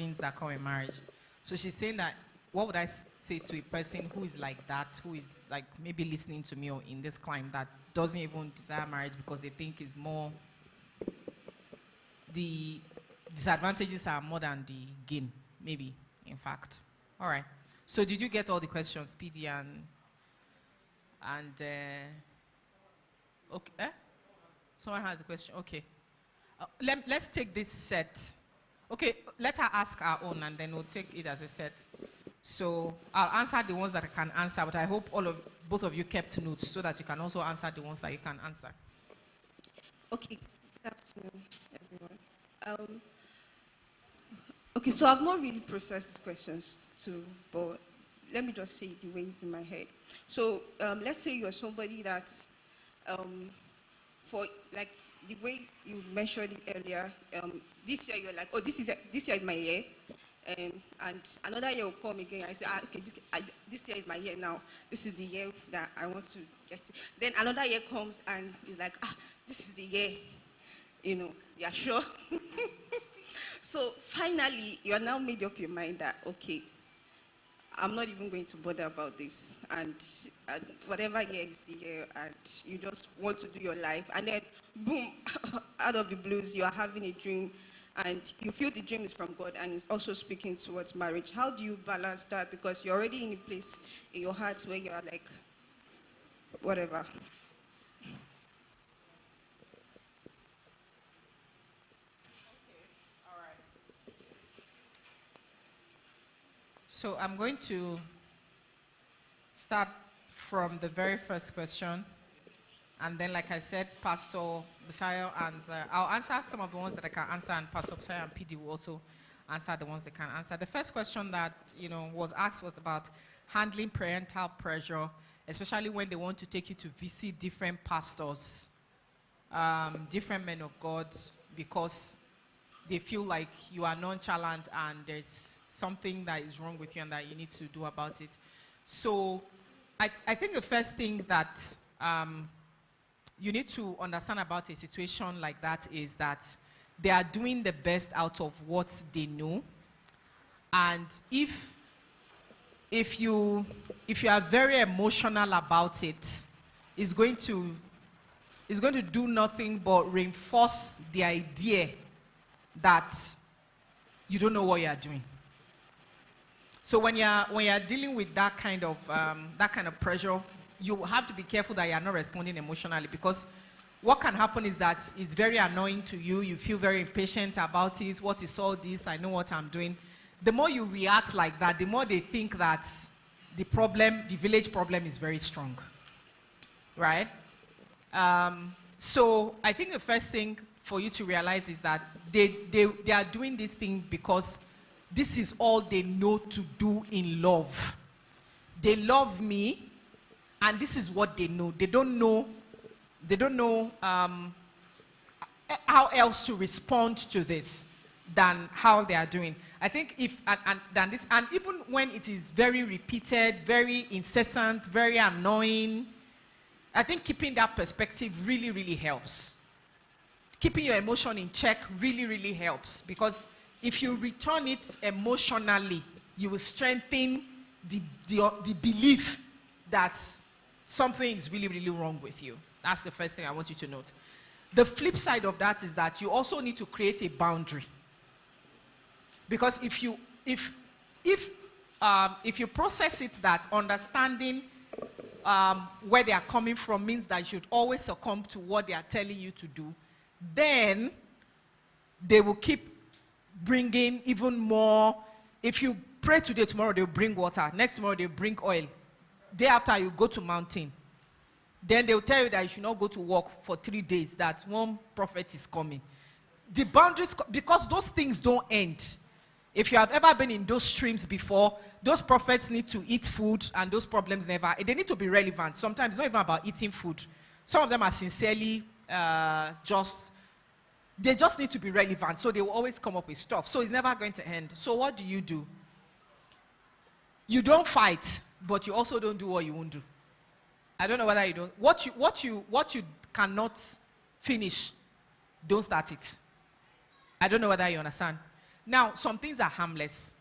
burdens that come in marriage. So she's saying that, what would I say to a person who is like that, who is like maybe listening to me or in this climb that doesn't even desire marriage because they think it's more, the disadvantages are more than the gain, maybe, in fact. All right. So did you get all the questions, PD and okay? Someone has a question. Okay. Let's take this set. Okay, let her ask our own, and then we'll take it as a set. So I'll answer the ones that I can answer, but I hope both of you kept notes so that you can also answer the ones that you can answer. Okay. Good afternoon, everyone. Okay, so I've not really processed these questions too, but let me just say the way it's in my head. So let's say you're somebody that, for like the way you mentioned it earlier, this year you're like, oh, this year is my year, and another year will come again. I say, okay, this year is my year now. This is the year that I want to get it. Then another year comes and it's like, this is the year. You know, yeah, sure. So finally, you are now made up your mind that, okay, I'm not even going to bother about this, and whatever year is the year, and you just want to do your life, and then boom, out of the blues, you are having a dream, and you feel the dream is from God, and it's also speaking towards marriage. How do you balance that? Because you're already in a place in your heart where you are like, whatever. So I'm going to start from the very first question. And then, like I said, Pastor Busayo, and I'll answer some of the ones that I can answer, and Pastor Busayo and PD will also answer the ones they can answer. The first question that, was asked was about handling parental pressure, especially when they want to take you to visit different pastors, different men of God, because they feel like you are nonchalant and there's something that is wrong with you and that you need to do about it. So I think the first thing that you need to understand about a situation like that is that they are doing the best out of what they know. And if you are very emotional about it, it's going to do nothing but reinforce the idea that you don't know what you are doing. So when you're dealing with that kind of pressure, you have to be careful that you are not responding emotionally, because what can happen is that it's very annoying to you. You feel very impatient about it. What is all this? I know what I'm doing. The more you react like that, the more they think that the village problem is very strong, right? So I think the first thing for you to realize is that they are doing this thing because this is all they know to do in love. They love me, and this is what they know. They don't know how else to respond to this than how they are doing. I think and even when it is very repeated, very incessant, very annoying, I think keeping that perspective really, really helps. Keeping your emotion in check really, really helps, because if you return it emotionally, you will strengthen the belief that something is really, really wrong with you. That's the first thing I want you to note. The flip side of that is that you also need to create a boundary. Because if you process it that understanding where they are coming from means that you should always succumb to what they are telling you to do, then they will keep bringing even more. If you pray today, tomorrow they'll bring water. Next tomorrow they'll bring oil. Day after you go to mountain. Then they'll tell you that you should not go to work for 3 days, that one prophet is coming. The boundaries, because those things don't end. If you have ever been in those streams before, those prophets need to eat food, and those problems never, they need to be relevant. Sometimes it's not even about eating food. Some of them are sincerely they just need to be relevant, so they will always come up with stuff. So it's never going to end. So what do? You don't fight, but you also don't do what you won't do. I don't know whether you don't. What you cannot finish, don't start it. I don't know whether you understand. Now, some things are harmless.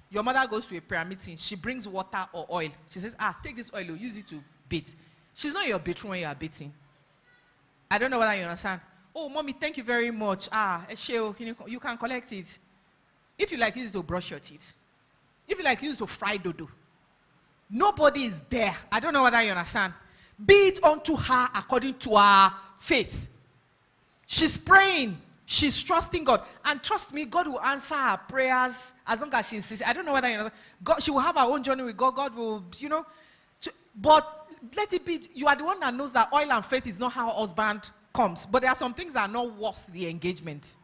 Your mother goes to a prayer meeting. She brings water or oil. She says, take this oil, use it to bathe. She's not in your bedroom when you are bathing. I don't know whether you understand. Oh, mommy, thank you very much. You can collect it. If you like, use it to brush your teeth. If you like, use it to fry dodo. Nobody is there. I don't know whether you understand. Be it unto her according to her faith. She's praying. She's trusting God. And trust me, God will answer her prayers as long as she insists. I don't know whether you know. God, she will have her own journey with God. God will, but let it be. You are the one that knows that oil and faith is not how husband comes. But there are some things that are not worth the engagement.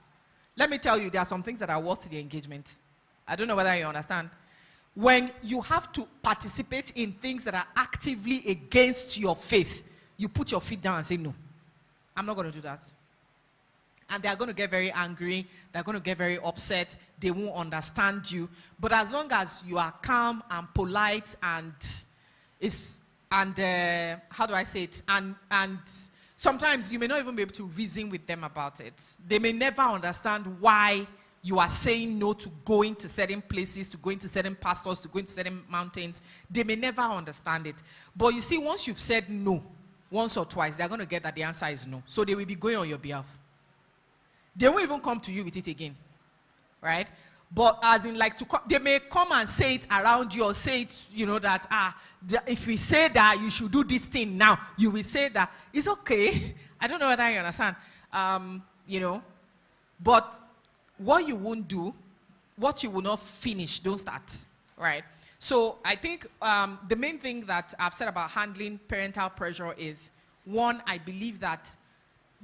Let me tell you, there are some things that are worth the engagement. I don't know whether you understand. When you have to participate in things that are actively against your faith, you put your feet down and say, no, I'm not going to do that. And they're going to get very angry. They're going to get very upset. They won't understand you. But as long as you are calm and polite and how do I say it? And sometimes you may not even be able to reason with them about it. They may never understand why you are saying no to going to certain places, to going to certain pastors, to going to certain mountains. They may never understand it. But you see, once you've said no once or twice, they're going to get that the answer is no. So they will be going on your behalf. They won't even come to you with it again, right? But as in they may come and say it around you or say it, that, if we say that you should do this thing now, you will say that. It's okay. I don't know whether you understand. But what you won't do, what you will not finish, don't start, right? So I think the main thing that I've said about handling parental pressure is, one, I believe that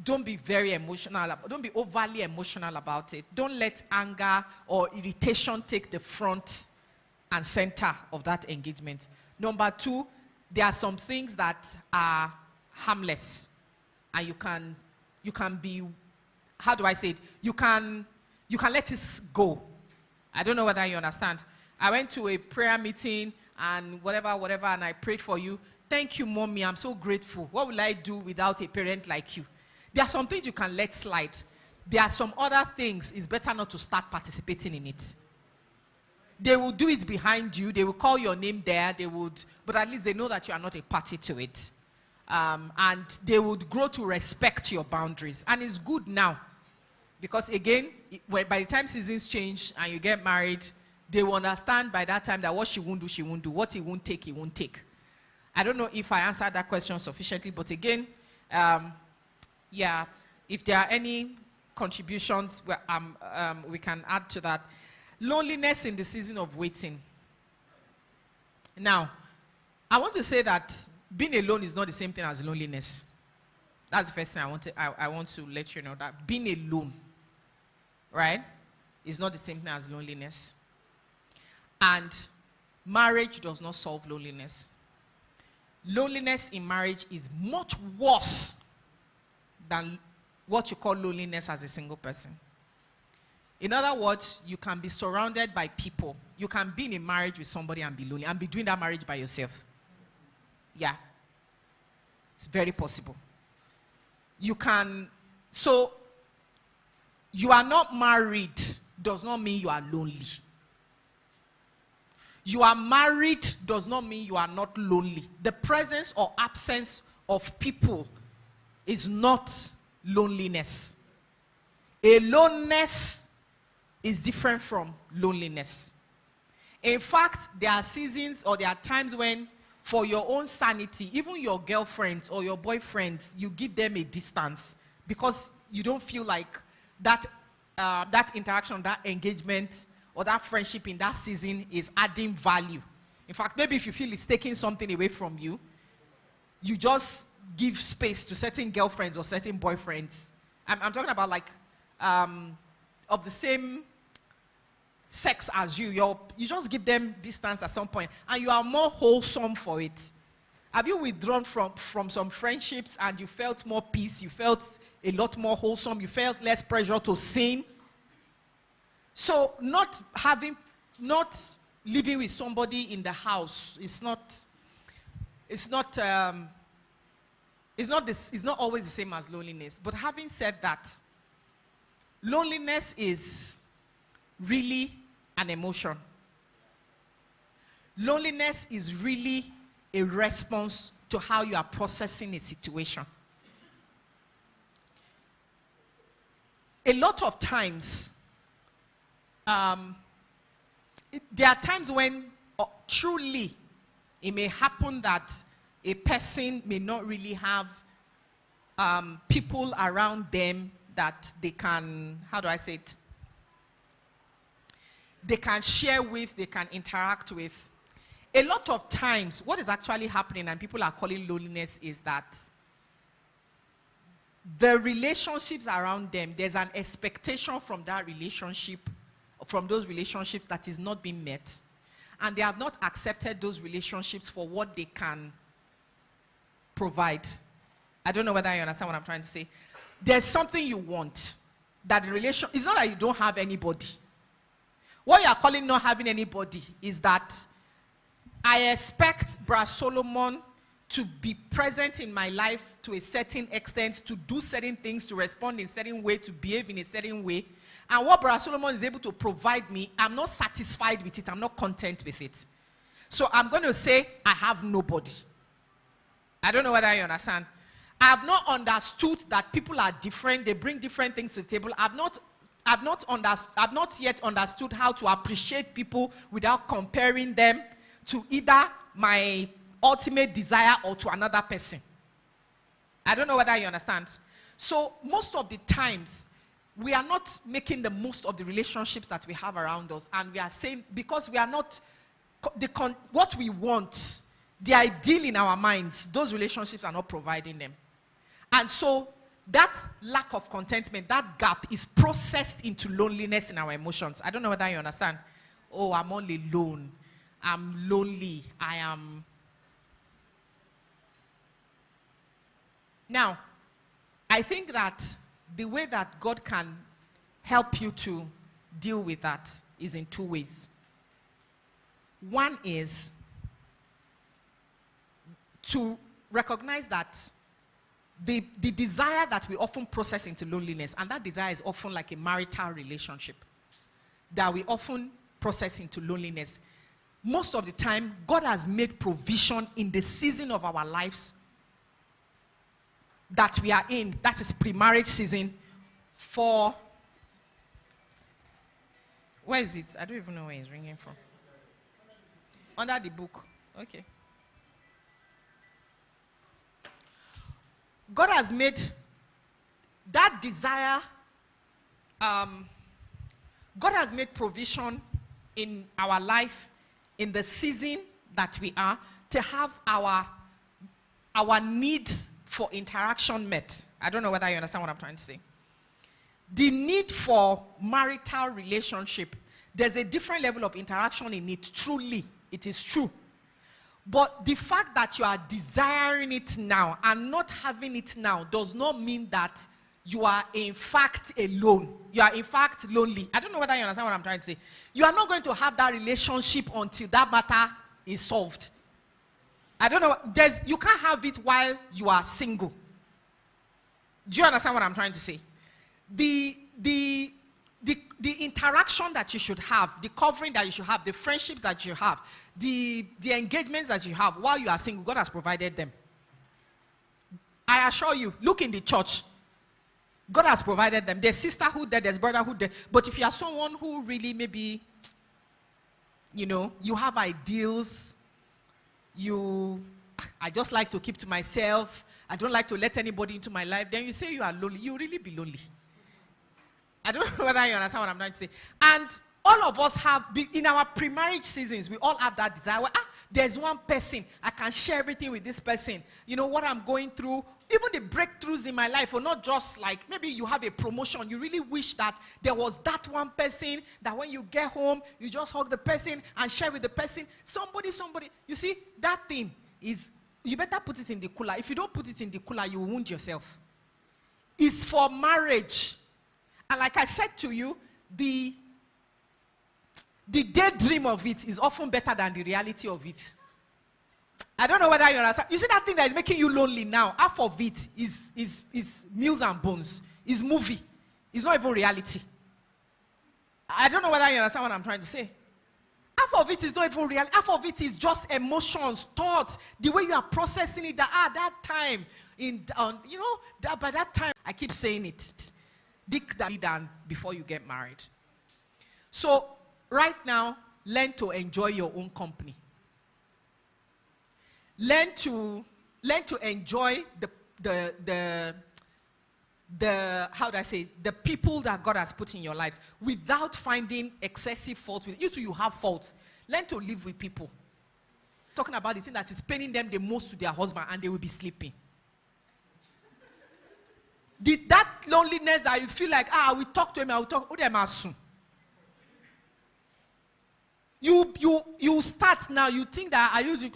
don't be very emotional. Don't be overly emotional about it. Don't let anger or irritation take the front and center of that engagement. Number two, there are some things that are harmless, and you can be, how do I say it? You can let it go. I don't know whether you understand. I went to a prayer meeting and whatever, and I prayed for you. Thank you, mommy. I'm so grateful. What will I do without a parent like you? There are some things you can let slide. There are some other things it's better not to start participating in it. They will do it behind you. They will call your name there. But at least they know that you are not a party to it. And they would grow to respect your boundaries. And it's good now. Because again, by the time seasons change and you get married, they will understand by that time that what she won't do, she won't do. What he won't take, he won't take. I don't know if I answered that question sufficiently, but again, if there are any contributions, we can add to that. Loneliness in the season of waiting. Now, I want to say that being alone is not the same thing as loneliness. That's the first thing I want to let you know, that being alone, right, is not the same thing as loneliness. And marriage does not solve loneliness. Loneliness in marriage is much worse than what you call loneliness as a single person. In other words, you can be surrounded by people. You can be in a marriage with somebody and be lonely and be doing that marriage by yourself. Yeah. It's very possible. So you are not married does not mean you are lonely. You are married does not mean you are not lonely. The presence or absence of people is not loneliness. Aloneness is different from loneliness. In fact, there are seasons or there are times when, for your own sanity, even your girlfriends or your boyfriends, you give them a distance because you don't feel like that interaction, that engagement, or that friendship in that season is adding value. In fact, maybe if you feel it's taking something away from you, you just give space to certain girlfriends or certain boyfriends. I'm talking about of the same sex as you. You just give them distance at some point, and you are more wholesome for it. Have you withdrawn from some friendships and you felt more peace? You felt a lot more wholesome. You felt less pressure to sin. So not living with somebody in the house is not always the same as loneliness. But having said that, loneliness is really an emotion. Loneliness is really a response to how you are processing a situation. A lot of times, there are times when truly it may happen that a person may not really have people around them that they can, how do I say it? They can share with, they can interact with. A lot of times, what is actually happening, and people are calling loneliness, is that the relationships around them, there's an expectation from that relationship, from those relationships that is not being met. And they have not accepted those relationships for what they can provide. I don't know whether you understand what I'm trying to say. There's something you want. That the relation, it's not that you don't have anybody. What you are calling not having anybody is that I expect Brother Solomon to be present in my life to a certain extent, to do certain things, to respond in a certain way, to behave in a certain way. And what Brother Solomon is able to provide me, I'm not satisfied with it. I'm not content with it. So I'm going to say, I have nobody. I don't know whether you understand. I have not understood that people are different. They bring different things to the table. I've not yet understood how to appreciate people without comparing them to either my ultimate desire or to another person. I don't know whether you understand. So most of the times, we are not making the most of the relationships that we have around us. And we are saying, because we are not, what we want, the ideal in our minds, those relationships are not providing them. And so that lack of contentment, that gap is processed into loneliness in our emotions. I don't know whether you understand. Oh, I'm all alone. I'm lonely. I am. Now, I think that the way that God can help you to deal with that is in two ways. One is to recognize that the desire that we often process into loneliness, and that desire is often like a marital relationship, that we often process into loneliness. Most of the time, God has made provision in the season of our lives that we are in, that is pre-marriage season, for, where is it? I don't even know where it's ringing from. Under the book. Okay. God has made that desire, God has made provision in our life, in the season that we are, to have our needs for interaction met. I don't know whether you understand what I'm trying to say. The need for marital relationship, there's a different level of interaction in it, truly. It is true. But the fact that you are desiring it now and not having it now does not mean that you are in fact alone. You are in fact lonely. I don't know whether you understand what I'm trying to say. You are not going to have that relationship until that matter is solved. I don't know. You can't have it while you are single. Do you understand what I'm trying to say? The interaction that you should have, the covering that you should have, the friendships that you have, the engagements that you have while you are single, God has provided them. I assure you, look in the church. God has provided them. There's sisterhood there, there's brotherhood there. But if you are someone who really maybe, you have ideals, I just like to keep to myself, I don't like to let anybody into my life, then you say you are lonely. You really be lonely. I don't know whether you understand what I'm trying to say. And all of us have, in our pre-marriage seasons, we all have that desire. Well, there's one person, I can share everything with this person. You know what I'm going through, even the breakthroughs in my life, or not just like, maybe you have a promotion, you really wish that there was that one person, that when you get home, you just hug the person and share with the person. Somebody, you see, that thing is, you better put it in the cooler. If you don't put it in the cooler, you wound yourself. It's for marriage. And like I said to you, the daydream of it is often better than the reality of it. I don't know whether you understand. You see that thing that is making you lonely now, half of it is meals and bones, is movie. It's not even reality. I don't know whether you understand what I'm trying to say. Half of it is not even real. Half of it is just emotions, thoughts, the way you are processing it. That time, that by that time, I keep saying it. Dig that down before you get married. So right now, learn to enjoy your own company. Learn to enjoy how do I say, the people that God has put in your lives without finding excessive fault with you. You have faults. Learn to live with people. Talking about the thing that is paining them the most to their husband, and they will be sleeping. That loneliness that you feel like, I will talk to him, I will talk to them as soon. You start now, you think that I use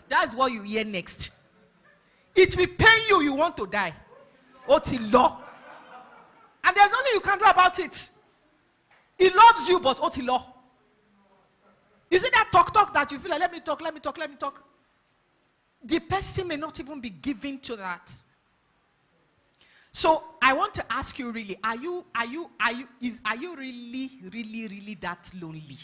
that's what you hear next. It will pain you, you want to die. Oti law. And there's nothing you can do about it. He loves you, but Oti law. You see that talk that you feel like, let me talk. The person may not even be given to that. So I want to ask you really, are you really that lonely?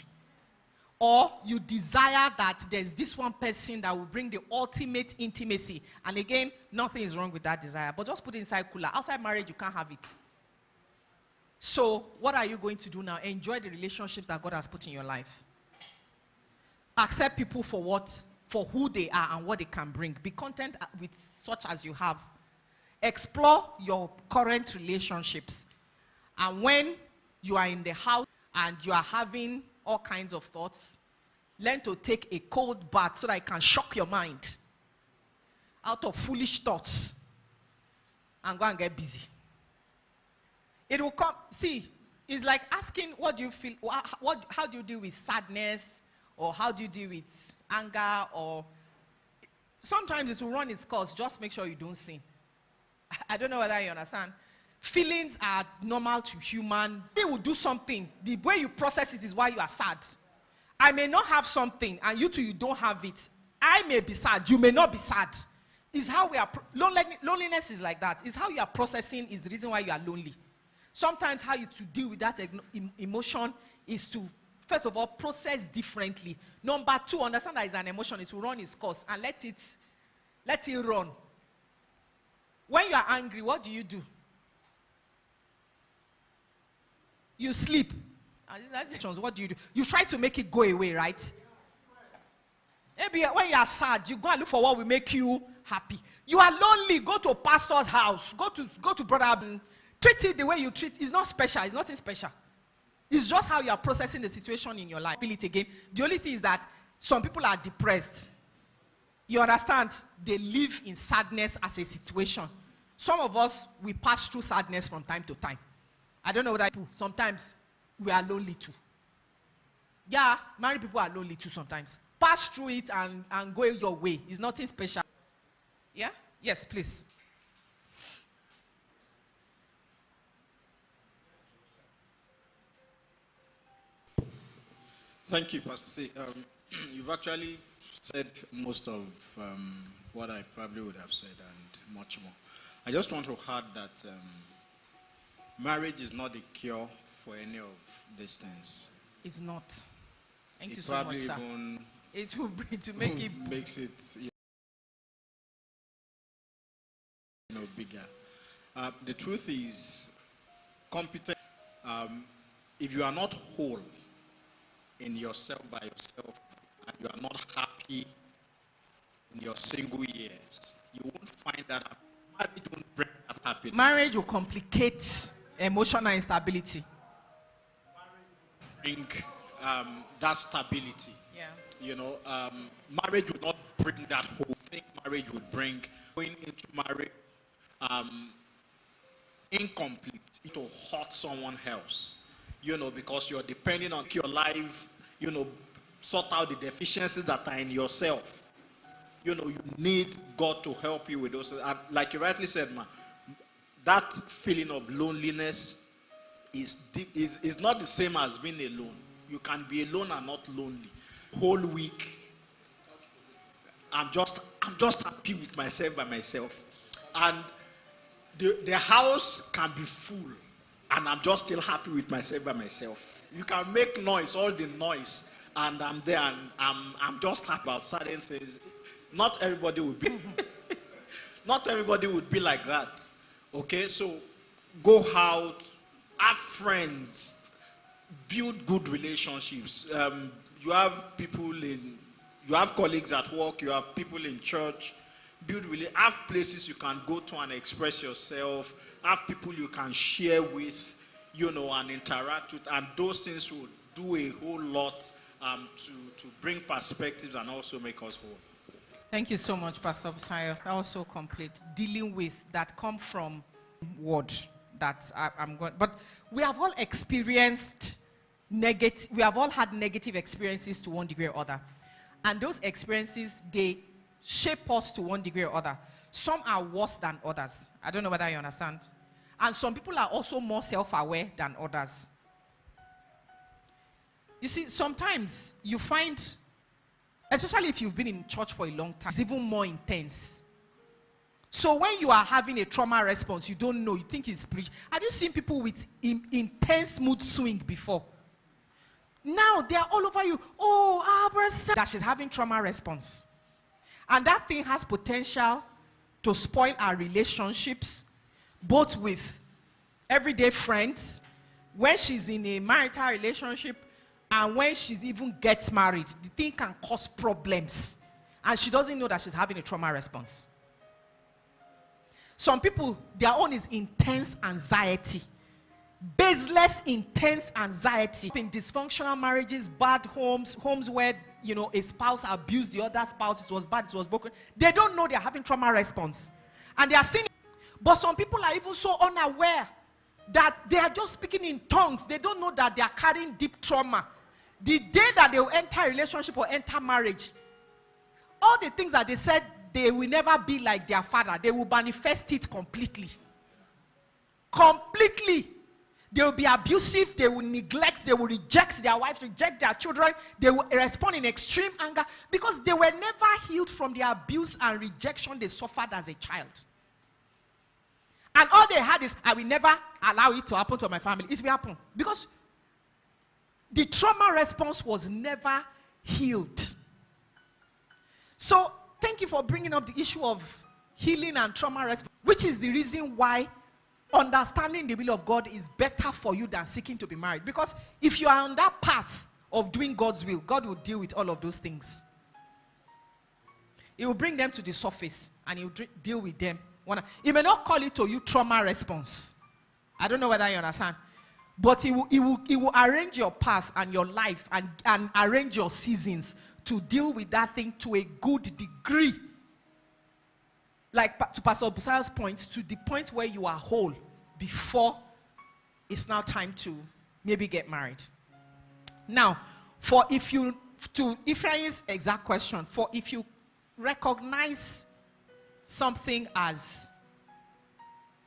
Or you desire that there's this one person that will bring the ultimate intimacy. And again, nothing is wrong with that desire. But just put it inside cooler. Outside marriage, you can't have it. So what are you going to do now? Enjoy the relationships that God has put in your life. Accept people for who they are and what they can bring. Be content with such as you have. Explore your current relationships. And when you are in the house and you are having all kinds of thoughts, learn to take a cold bath so that it can shock your mind out of foolish thoughts and go and get busy. It will come. See, it's like asking, what do you feel? How do you deal with sadness, or how do you deal with anger? Or sometimes it will run its course. Just make sure you don't sin. I don't know whether you understand. Feelings are normal to human. They will do something. The way you process it is why you are sad. I may not have something, and you don't have it. I may be sad. You may not be sad. It's how we are. Loneliness is like that. It's how you are processing is the reason why you are lonely. Sometimes how you to deal with that emotion is to, first of all, process differently. Number two, understand that it's an emotion. It will run its course and let it run. When you are angry, what do? You sleep. What do? You try to make it go away, right? Maybe when you are sad, you go and look for what will make you happy. You are lonely, go to a pastor's house. Go to brother. Treat it the way you treat. It's not special. It's nothing special. It's just how you are processing the situation in your life. Feel it again. The only thing is that some people are depressed. You understand? They live in sadness as a situation. Some of us, we pass through sadness from time to time. I don't know what I do. Sometimes we are lonely too. Yeah, married people are lonely too sometimes. Pass through it and go your way. It's nothing special. Yeah? Yes, please. Thank you, Pastor T. You've actually said most of what I probably would have said and much more. I just want to add that marriage is not a cure for any of these things. It's not. Thank you so probably much, sir. Even it will make it makes it bigger. The truth is, competent. If you are not whole in yourself by yourself, and you are not happy in your single years, you won't find that marriage won't bring that happiness. Marriage will complicate emotional instability. Bring that stability. Yeah. Marriage would not bring that whole thing. Marriage would bring going into marriage incomplete to hurt someone else. Because you're depending on your life, sort out the deficiencies that are in yourself. You need God to help you with those. And like you rightly said, man, that feeling of loneliness is not the same as being alone. You can be alone and not lonely. Whole week, I'm just happy with myself by myself. And the house can be full and I'm just still happy with myself by myself. You can make noise, all the noise, and I'm there and I'm just happy about certain things. Not everybody would be not everybody would be like that. Okay, so go out, have friends, build good relationships. You have colleagues at work, you have people in church. Have places you can go to and express yourself. Have people you can share with, and interact with, and those things will do a whole lot to bring perspectives and also make us whole. Thank you so much, Pastor Busayo. That was so complete. Dealing with that come from word that I'm going. But we have all experienced negative. We have all had negative experiences to one degree or other, and those experiences, they shape us to one degree or other. Some are worse than others. I don't know whether you understand. And some people are also more self-aware than others. You see, sometimes you find, especially if you've been in church for a long time, it's even more intense. So when you are having a trauma response, you don't know, you think it's preach. Have you seen people with intense mood swing before? Now they are all over you. Oh, that she's having trauma response. And that thing has potential to spoil our relationships, both with everyday friends, when she's in a marital relationship, and when she even gets married. The thing can cause problems. And she doesn't know that she's having a trauma response. Some people, their own is intense anxiety. Baseless, intense anxiety. In dysfunctional marriages, bad homes where, a spouse abused the other spouse, it was bad, it was broken. They don't know they're having trauma response. And they are seeing it. But some people are even so unaware that they are just speaking in tongues. They don't know that they are carrying deep trauma. The day that they will enter a relationship or enter marriage, all the things that they said they will never be like their father, they will manifest it completely. Completely. They will be abusive, they will neglect, they will reject their wives, reject their children, they will respond in extreme anger because they were never healed from the abuse and rejection they suffered as a child. And all they had is, I will never allow it to happen to my family. It will happen. Because the trauma response was never healed. So, thank you for bringing up the issue of healing and trauma response, which is the reason why understanding the will of God is better for you than seeking to be married. Because if you are on that path of doing God's will, God will deal with all of those things. He will bring them to the surface and he will deal with them. He may not call it to you trauma response. I don't know whether you understand. But he will arrange your path and your life and arrange your seasons to deal with that thing to a good degree. Like to Pastor Busayo's point, to the point where you are whole before it's now time to maybe get married. Now, to Ifeanyi's exact question, if you recognize something as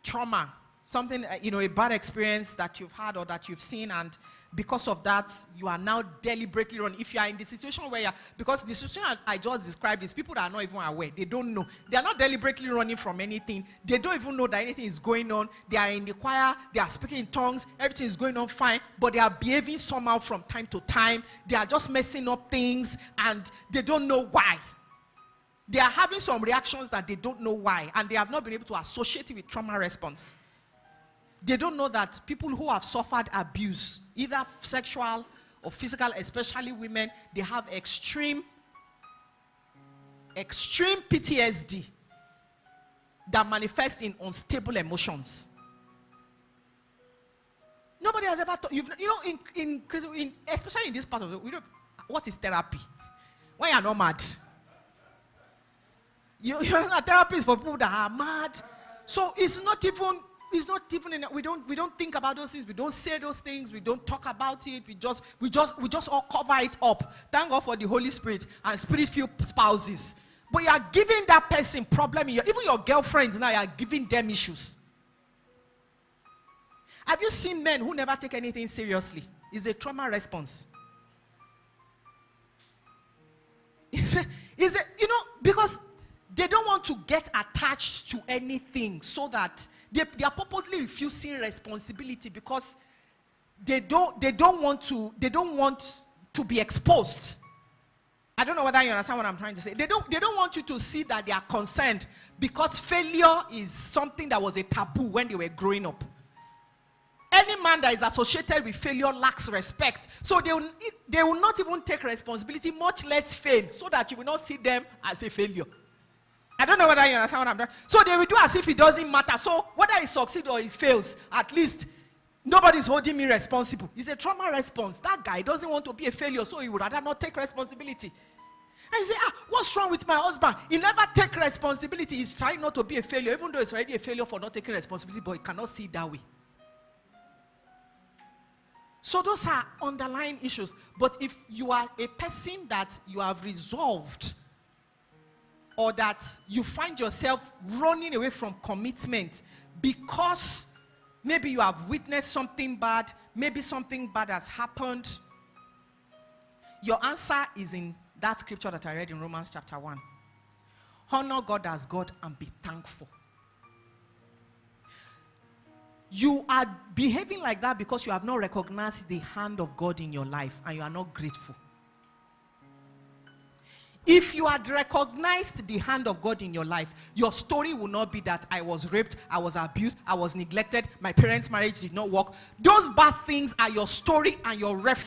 trauma, something, a bad experience that you've had or that you've seen, and because of that, you are now deliberately running. If you are in the situation where because the situation I just described is people that are not even aware. They don't know. They are not deliberately running from anything. They don't even know that anything is going on. They are in the choir. They are speaking in tongues. Everything is going on fine, but they are behaving somehow from time to time. They are just messing up things, and they don't know why. They are having some reactions that they don't know why, and they have not been able to associate it with trauma response. They don't know that people who have suffered abuse, either sexual or physical, especially women, they have extreme PTSD that manifests in unstable emotions. Nobody has ever thought, especially in this part of the world, what is therapy? When you are not mad. Therapy is for people that are mad. So it's not even we don't think about those things, we don't say those things, we don't talk about it, we just all cover it up. Thank God for the Holy Spirit and spirit-filled spouses. But you are giving that person problem, even your girlfriends now, you are giving them issues. Have you seen men who never take anything seriously? It's a trauma response. Because they don't want to get attached to anything, so that they are purposely refusing responsibility because they don't want to be exposed. I don't know whether you understand what I'm trying to say. They don't want you to see that they are concerned, because failure is something that was a taboo when they were growing up. Any man that is associated with failure lacks respect. So they will not even take responsibility, much less fail, so that you will not see them as a failure. I don't know whether you understand what I'm doing. So they will do as if it doesn't matter. So whether it succeeds or it fails, at least nobody's holding me responsible. It's a trauma response. That guy doesn't want to be a failure, so he would rather not take responsibility. And you say, what's wrong with my husband? He never takes responsibility. He's trying not to be a failure, even though it's already a failure for not taking responsibility, but he cannot see it that way. So those are underlying issues. But if you are a person that you have resolved, or that you find yourself running away from commitment because maybe you have witnessed something bad, maybe something bad has happened, your answer is in that scripture that I read in Romans chapter 1. Honor God as God and be thankful. You are behaving like that because you have not recognized the hand of God in your life and you are not grateful. If you had recognized the hand of God in your life, your story will not be that I was raped, I was abused, I was neglected, my parents' marriage did not work. Those bad things are your story and your reference.